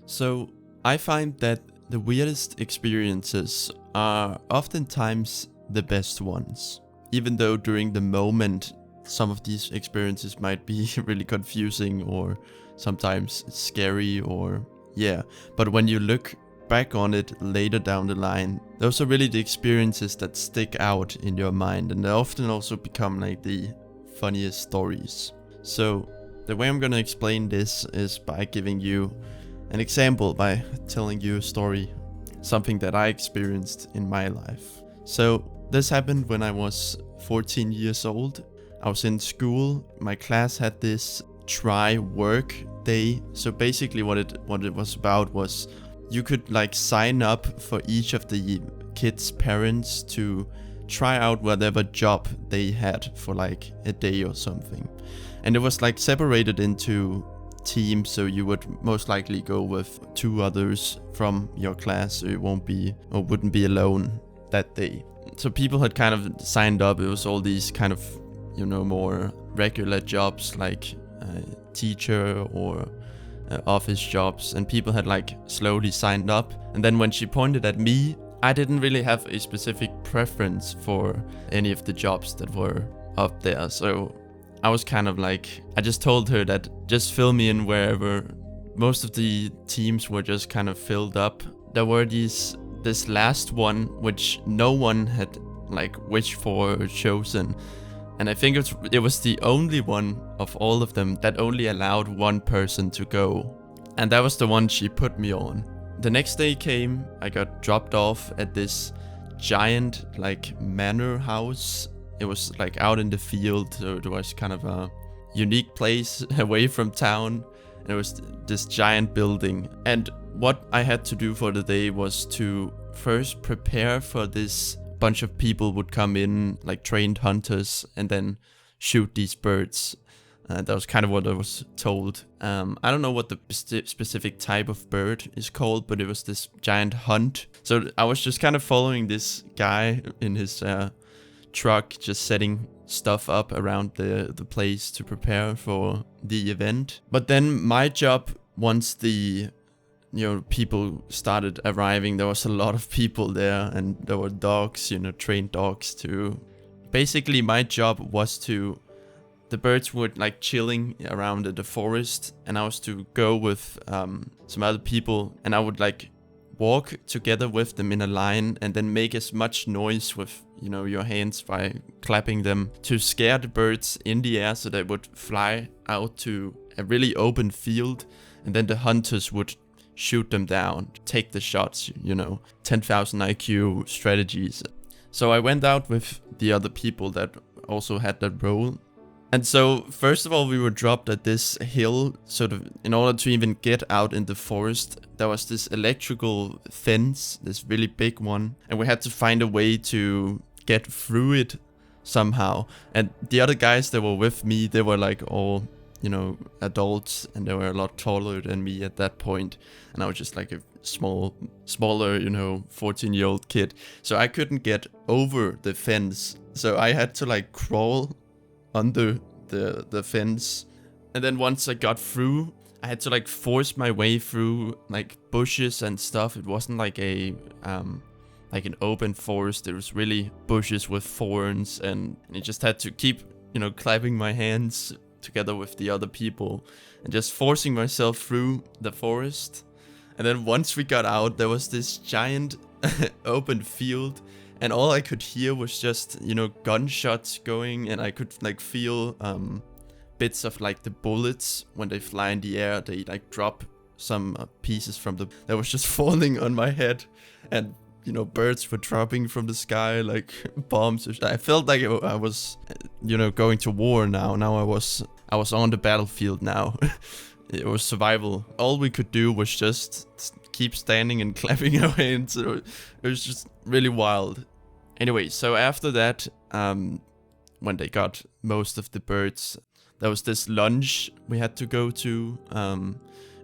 So I find that the weirdest experiences are oftentimes the best ones. Even though during the moment, some of these experiences might be really confusing or sometimes scary or yeah. But when you look back on it later down the line, those are really the experiences that stick out in your mind, and they often also become like the funniest stories. So the way I'm gonna explain this is by giving you an example, by telling you a story, something that I experienced in my life. So this happened when I was 14 years old. I was in school. My class had this try work day. So basically what it was about was you could like sign up for each of the kids' parents to try out whatever job they had for like a day or something. And it was like separated into teams, so you would most likely go with two others from your class, so you wouldn't be alone that day. So people had kind of signed up. It was all these kind of, more regular jobs like teacher or office jobs, and people had like slowly signed up. And then when she pointed at me, I didn't really have a specific preference for any of the jobs that were up there. So I was kind of like, I just told her that just fill me in wherever. Most of the teams were just kind of filled up. There were this last one which no one had like wished for or chosen. And I think it was the only one of all of them that only allowed one person to go. And that was the one she put me on. The next day came, I got dropped off at this giant like manor house. It was like out in the field, so it was kind of a unique place away from town. And it was this giant building. And what I had to do for the day was to first prepare for this bunch of people would come in, like trained hunters, and then shoot these birds. That was kind of what I was told. I don't know what the specific type of bird is called, but it was this giant hunt. So I was just kind of following this guy in his truck, just setting stuff up around the place to prepare for the event. But then my job, once the people started arriving, there was a lot of people there, and there were dogs, trained dogs too. Basically, my job was the birds were like chilling around the forest, and I was to go with some other people, and I would like walk together with them in a line and then make as much noise with your hands by clapping them to scare the birds in the air so they would fly out to a really open field, and then the hunters would shoot them down, take the shots, 10,000 IQ strategies. So I went out with the other people that also had that role. And so first of all, we were dropped at this hill, sort of in order to even get out in the forest. There was this electrical fence, this really big one, and we had to find a way to get through it somehow. And the other guys that were with me, they were like all adults, and they were a lot taller than me at that point, and I was just like a smaller 14-year-old kid, so I couldn't get over the fence, so I had to like crawl under the fence. And then once I got through, I had to like force my way through like bushes and stuff. It wasn't like an open forest. It was really bushes with thorns, and I just had to keep clapping my hands together with the other people and just forcing myself through the forest. And then once we got out, there was this giant open field, and all I could hear was just gunshots going, and I could like feel bits of like the bullets when they fly in the air. They like drop some pieces from that was just falling on my head, and birds were dropping from the sky like bombs. I felt like I was going to war now. Now I was on the battlefield now. It was survival. All we could do was just keep standing and clapping our hands. It was just really wild. Anyway, so after that, when they got most of the birds, there was this lunch we had to go to.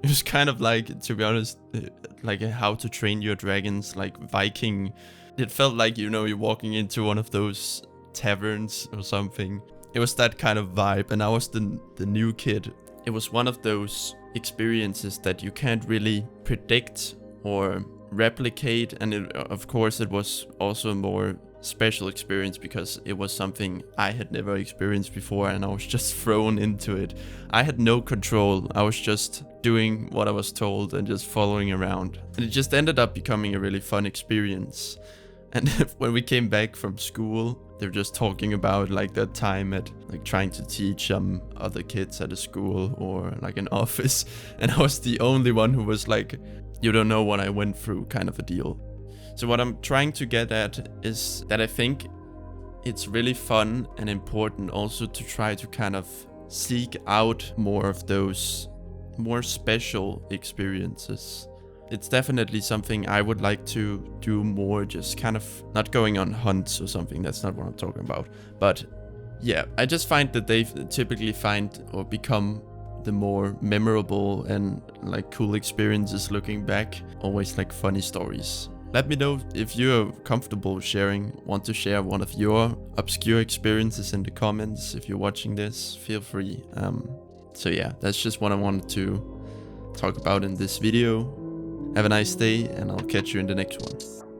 It was kind of like, to be honest, like a How to Train Your Dragons, like Viking. It felt like, you're walking into one of those taverns or something. It was that kind of vibe, and I was the new kid. It was one of those experiences that you can't really predict or replicate, and of course it was also a more special experience because it was something I had never experienced before, and I was just thrown into it. I had no control. I was just doing what I was told and just following around, and it just ended up becoming a really fun experience. And when we came back from school, they were just talking about like that time at like trying to teach other kids at a school or like an office, and I was the only one who was like, you don't know what I went through, kind of a deal. So what I'm trying to get at is that I think it's really fun and important also to try to kind of seek out more of those more special experiences. It's definitely something I would like to do more, just kind of not going on hunts or something. That's not what I'm talking about. But yeah, I just find that they typically find or become the more memorable and like cool experiences looking back, always like funny stories. Let me know if you're comfortable want to share one of your obscure experiences in the comments. If you're watching this, feel free. So yeah, that's just what I wanted to talk about in this video. Have a nice day, and I'll catch you in the next one.